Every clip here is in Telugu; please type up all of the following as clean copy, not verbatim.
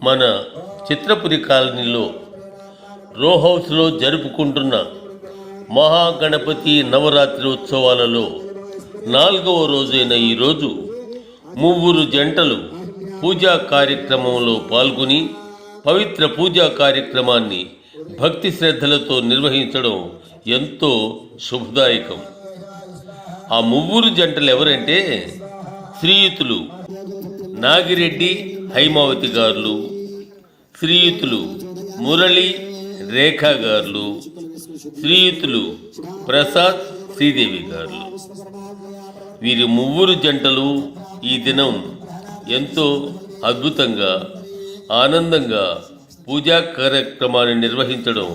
మన చిత్రపురి కాలనీలో రో హౌస్లో జరుపుకుంటున్న మహాగణపతి నవరాత్రి ఉత్సవాలలో 4వ రోజైన ఈరోజు ముగ్గురు జంటలు పూజా కార్యక్రమంలో పాల్గొని పవిత్ర పూజా కార్యక్రమాన్ని భక్తి శ్రద్ధలతో నిర్వహించడం ఎంతో శుభదాయకం. ఆ ముగ్గురు జంటలు ఎవరంటే శ్రీయుతులు నాగిరెడ్డి హైమావతి గారులు, శ్రీయుతులు మురళి రేఖా గారులు, శ్రీయుతులు ప్రసాద్ శ్రీదేవి గారులు. వీరి ముగ్గురు జంటలు ఈ దినం ఎంతో అద్భుతంగా ఆనందంగా పూజా కార్యక్రమాన్ని నిర్వహించడం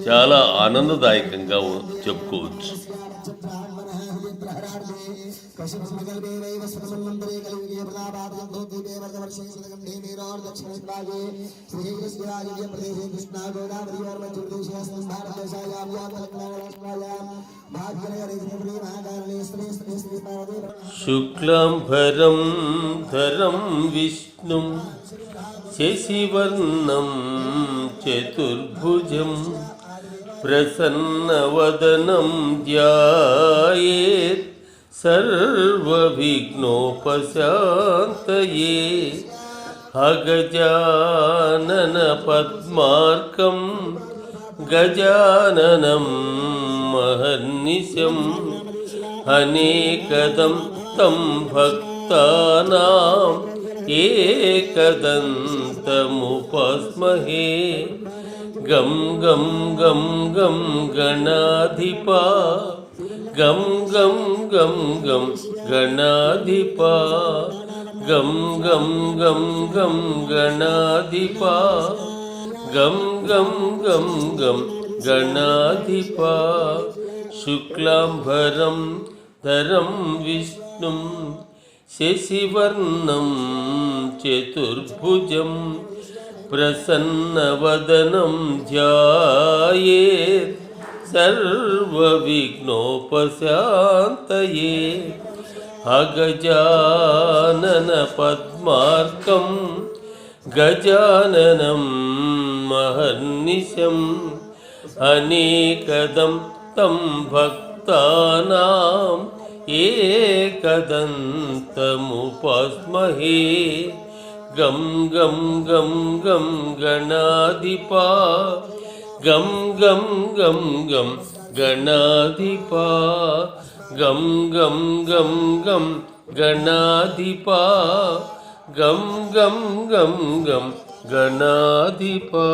చాలా ఆనందదాయకంగా చెప్పుకోవచ్చు. శుక్లాంబరం ధరం విష్ణుం శశివర్ణం చతుర్భుజం ప్రసన్నవదనం ధ్యాయేత్ సర్వవిఘ్నోపశాంతయే. అగజానన పద్మార్కం గజాననం మహర్నిశం అనేకదం తం భక్తానాం ఏకదంతముపాస్మహే. గం గం గం గం గణాధిపా గం గం గం గం గణాధిపా గం గం గం గం గణాధిపా గం గం గం గం గణాధిపా. శుక్లాంబరం ధరం విష్ణుం శశివర్ణం చతుర్భుజం ప్రసన్నవదనం ధ్యాయేత్ సర్వవిఘ్నోపశాంతయే. అగజానన పద్మార్కం గజాననం మహర్నిశం అనేకదం తం భక్తానాం ఏకదంతముపాస్మహే. గం గం గం గం గణాధిపా గం గం గం గం గణాధిపా గం గం గం గం గణాధిపా గం గం గం గం గణాధిపా.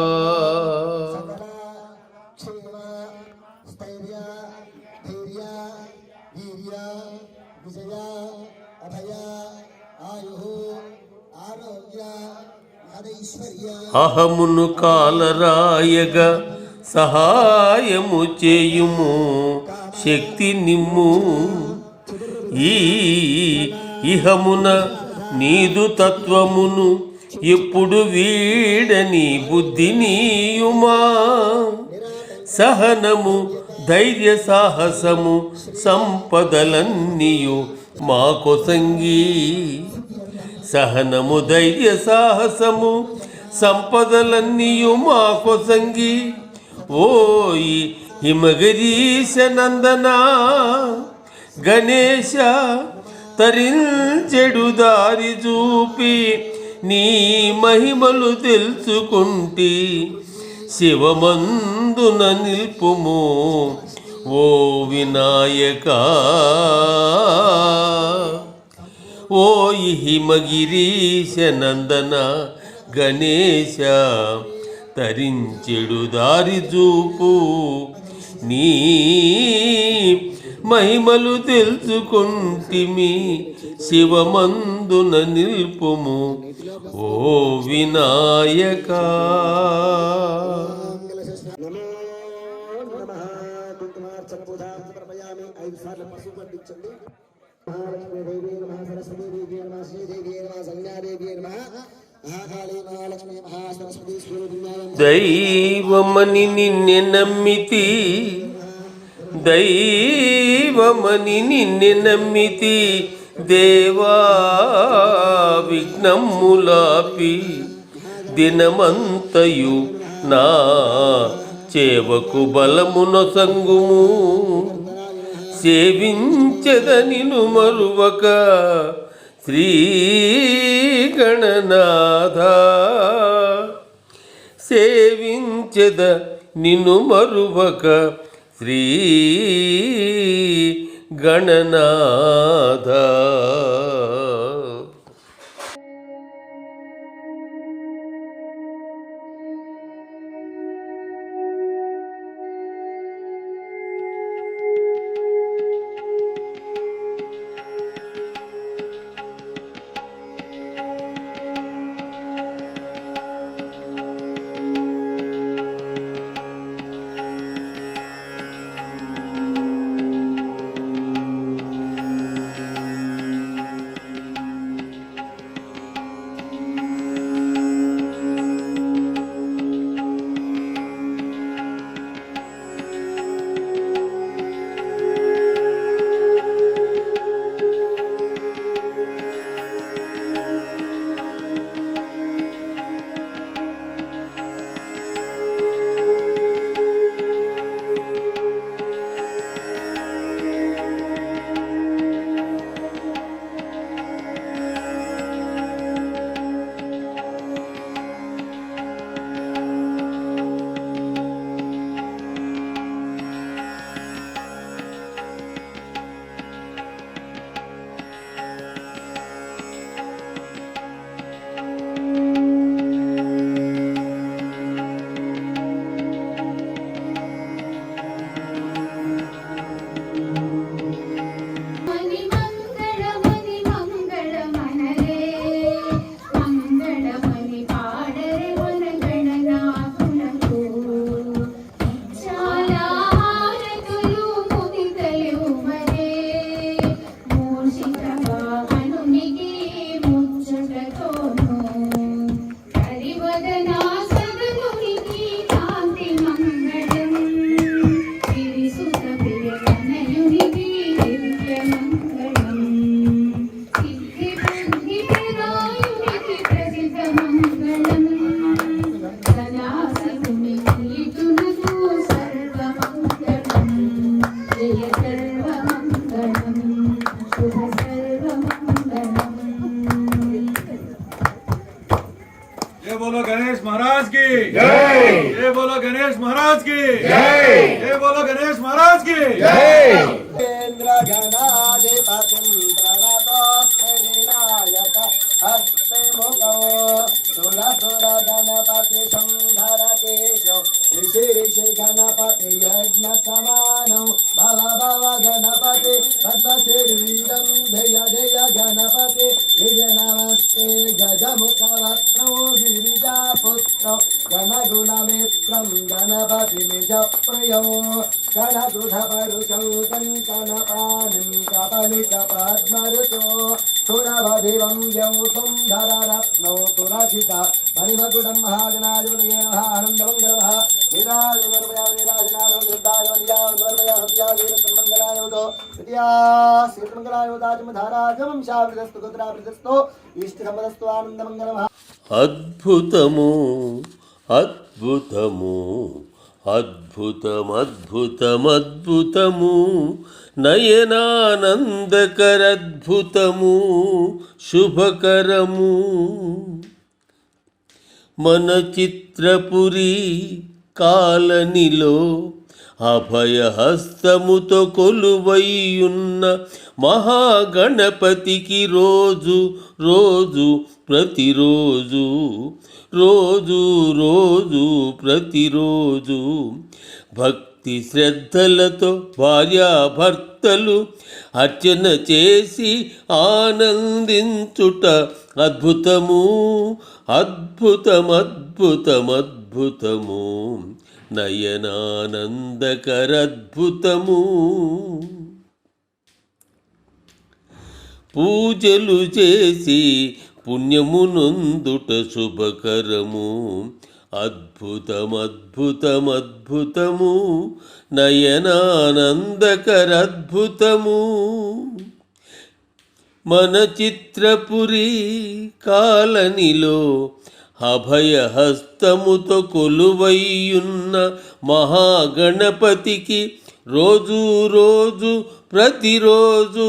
అహమును కాలరాయగా సహాయము చేయుము శక్తి నిమ్ము. ఈ ఇహమున నీదు తత్వమును ఎప్పుడు వీడని బుద్ధి నీయుమా. సహనము ధైర్య సాహసము సంపదలన్నీయు మా కొసంగి. సహనము ధైర్య సాహసము సంపదలన్నీయు మా కొసంగి. ఓయి హిమగిరీశ నందన గణేశ తరించెడు దారి చూపి నీ మహిమలు తెలుసుకుంటి శివమందున నిల్పుము ఓ వినాయక. ఓయి హిమగిరీశ నందన గణేశ తరించెడు దారి చూపు నీ మహిమలు తెలుసుకుంటిమి శివమందున నిల్పుము ఓ వినాయక. దైవమని నిన్నే నమ్మితి, దైవమని నిన్నే నమ్మితి, దేవా విఘ్నములాపి దినమంతయు నా చేవకు బలమునొసంగుము. సేవించెద నిను మరువక శ్రీ గణనాథ, సేవించెద నిను మరువక శ్రీ గణనాథ. बोलो गणेश महाराज की जय। ये बोलो गणेश महाराज की जय। ये बोलो गणेश महाराज की जय। इंद्र गणाधिपतिं प्रणतोऽस्मृणायक हस्ते मुखो सुरसुर गणपति संधरकेशो ऋषि ऋषि गणपति यज्ञ समानो भव भव गणपति तत्शरीरं जय जय गणपति दिव्य नमस्ते गजमुखवक्त्रं गिरिजापुत्रं गणगुणमित्रं गणपति निजप्रियो गणगृधपरुषौ कङ्कणपाणिं कपलिकपद्मरुचो सुरभदिवं द्यौथुं धररत्नौ तुरसिता मणिमकुटं महागणाधिपतये नमः आनन्दमङ्गलमः అద్భుతము అద్భుతము అద్భుతమద్భుతమద్భుతము నయనానందకరద్భుతము శుభకరము మన చిత్రపురి కాలనిలో అభయహస్తముతో కొలువైయున్న మహాగణపతికి రోజు రోజు ప్రతిరోజు రోజు రోజు ప్రతిరోజు భక్తి శ్రద్ధలతో భార్యాభర్తలు అర్చన చేసి ఆనందించుట అద్భుతము అద్భుతమద్భుతమద్భుతము నయనానందకరద్భుతము పూజలు చేసి పుణ్యమునందుట శుభకరము అద్భుతమద్భుతమద్భుతము నయనానందకరద్భుతము మన చిత్రపురి కాలనిలో అభయహస్తముతో కొలువైయున్న మహాగణపతికి రోజు రోజు ప్రతిరోజు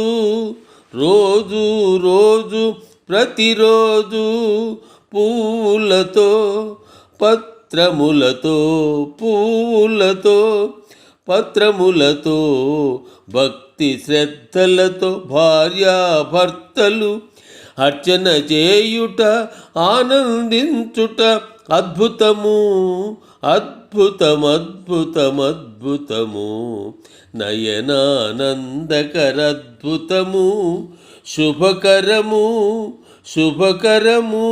రోజు రోజు ప్రతిరోజు పూలతో పత్రములతో పూలతో పత్రములతో భక్తి శ్రద్ధలతో భార్యాభర్తలు అర్చన చేయుట ఆనందించుట అద్భుతము అద్భుతమద్భుతమద్భుతము నయనానందకరద్భుతము శుభకరము శుభకరము.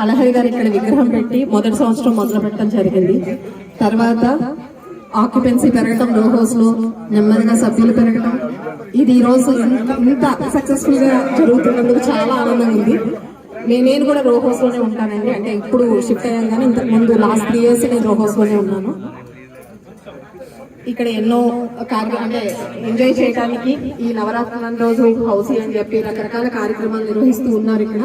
అలహరి గారు ఇక్కడ విగ్రహం పెట్టి మొదటి సంవత్సరం మొదలు పెట్టడం జరిగింది. తర్వాత ఆక్యుపెన్సీ పెరగడం, రో హౌస్ లో నెమ్మదిగా సభ్యులు పెరగడం, ఇది ఈ రోజు ఇంత సక్సెస్ఫుల్ గా జరుగుతున్నందుకు చాలా ఆనందంగా ఉంది. నేను కూడా రో హౌస్ లోనే ఉంటానండి, అంటే ఇప్పుడు షిఫ్ట్ అయ్యాను కానీ ఇంతకు ముందు లాస్ట్ 3 years నేను రో హౌస్ లోనే ఉన్నాను. ఇక్కడ ఎన్నో అంటే ఎంజాయ్ చేయడానికి ఈ నవరాత్రుల రోజు హౌసీ అని చెప్పి రకరకాల కార్యక్రమాలు నిర్వహిస్తూ ఉన్నారు ఇక్కడ.